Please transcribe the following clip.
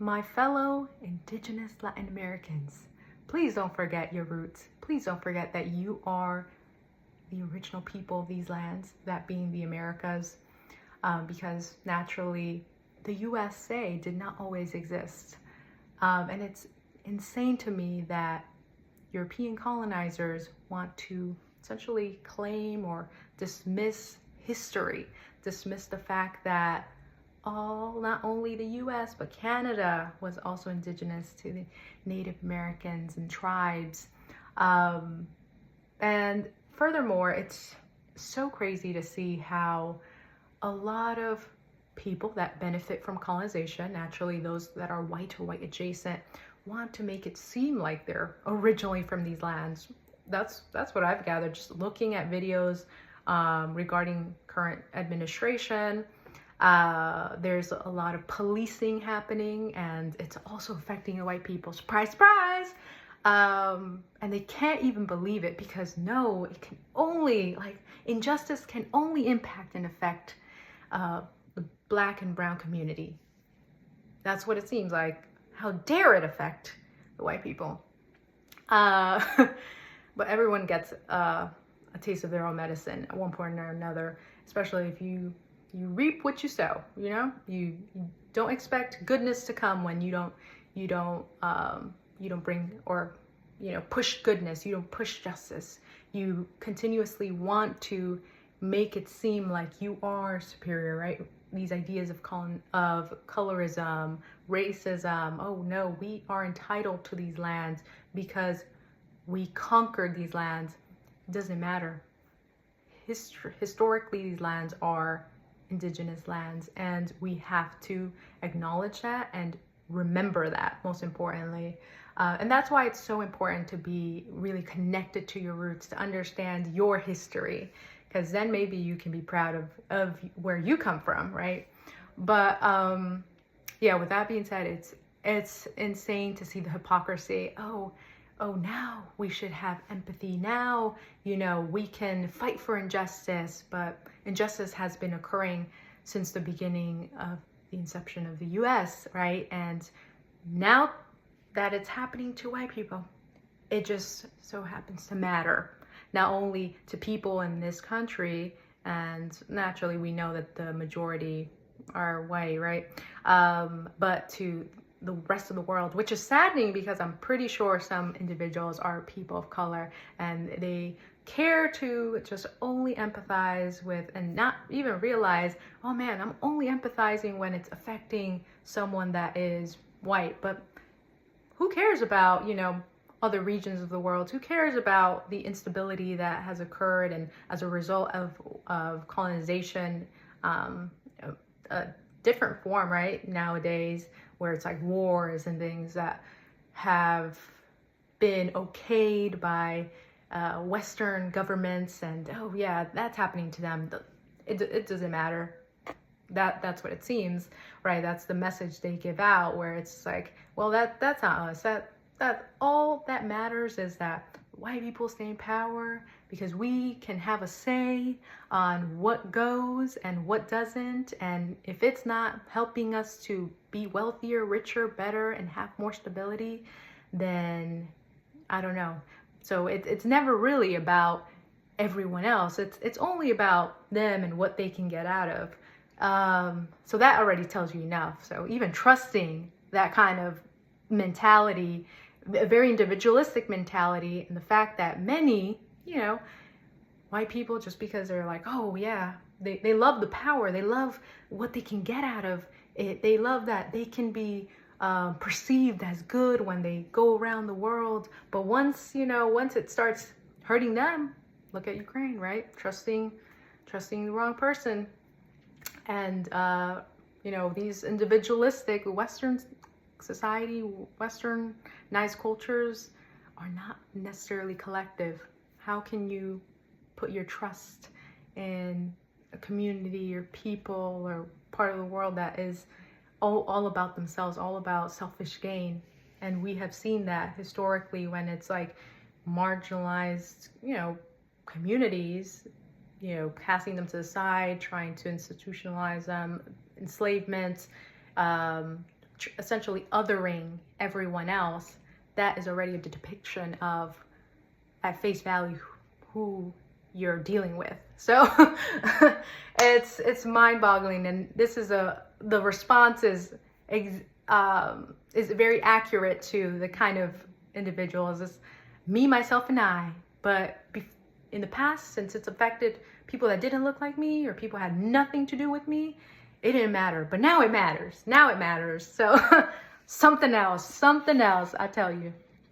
My fellow indigenous Latin Americans, please don't forget your roots. Please don't forget that you are the original people of these lands, that being the Americas, because naturally the USA did not always exist. And it's insane to me that European colonizers want to essentially claim or dismiss history, dismiss the fact that not only the US, but Canada was also indigenous to the Native Americans and tribes. And furthermore, it's so crazy to see how a lot of people that benefit from colonization, naturally those that are white or white adjacent, want to make it seem like they're originally from these lands. That's what I've gathered just looking at videos regarding current administration. There's a lot of policing happening, and it's also affecting white people. Surprise, surprise! And they can't even believe it, because no, it can only, injustice can only impact and affect the Black and brown community. That's what it seems like. How dare it affect the white people? But everyone gets a taste of their own medicine at one point or another, especially if you reap what you sow. You don't expect goodness to come when you don't bring or push goodness. You don't push justice. You continuously want to make it seem like you are superior, right? These ideas of colorism, racism. Oh no, we are entitled to these lands because we conquered these lands. It doesn't matter. Historically, these lands are indigenous lands, and we have to acknowledge that and remember that, most importantly. And that's why it's so important to be really connected to your roots, to understand your history, because then maybe you can be proud of where you come from, right? But yeah, with that being said, it's insane to see the hypocrisy. Oh, now we should have empathy. Now, we can fight for injustice, but injustice has been occurring since the beginning of the inception of the US, right? And now that it's happening to white people, it just so happens to matter. Not only to people in this country, and naturally we know that the majority are white, right? But to the rest of the world, which is saddening, because I'm pretty sure some individuals are people of color and they care to just only empathize with and not even realize, oh man, I'm only empathizing when it's affecting someone that is white. But who cares about, other regions of the world? Who cares about the instability that has occurred and as a result of colonization, a different form, right? Nowadays, where it's like wars and things that have been okayed by Western governments, and oh yeah, that's happening to them. It doesn't matter. That's what it seems, right? That's the message they give out, where it's like, well, that's not us. That all that matters is that white people stay in power because we can have a say on what goes and what doesn't. And if it's not helping us to be wealthier, richer, better, and have more stability, then I don't know. So it's never really about everyone else. It's only about them and what they can get out of. So that already tells you enough. So even trusting that kind of mentality, a very individualistic mentality, and the fact that many, white people, just because they're like, oh yeah, they love the power, they love what they can get out of it, they love that they can be perceived as good when they go around the world. But once it starts hurting them, look at Ukraine, right? Trusting the wrong person. And these individualistic Western society, Westernized cultures are not necessarily collective. How can you put your trust in a community or people or part of the world that is all about themselves, all about selfish gain? And we have seen that historically when it's like marginalized, communities, casting them to the side, trying to institutionalize them, enslavement, essentially othering everyone else, that is already a depiction of, at face value, who you're dealing with. So it's mind-boggling, and this is the response is very accurate to the kind of individuals. It's me, myself, and I. But in the past, since it's affected people that didn't look like me or people had nothing to do with me, it didn't matter. But now it matters. Now it matters. So something else, I tell you.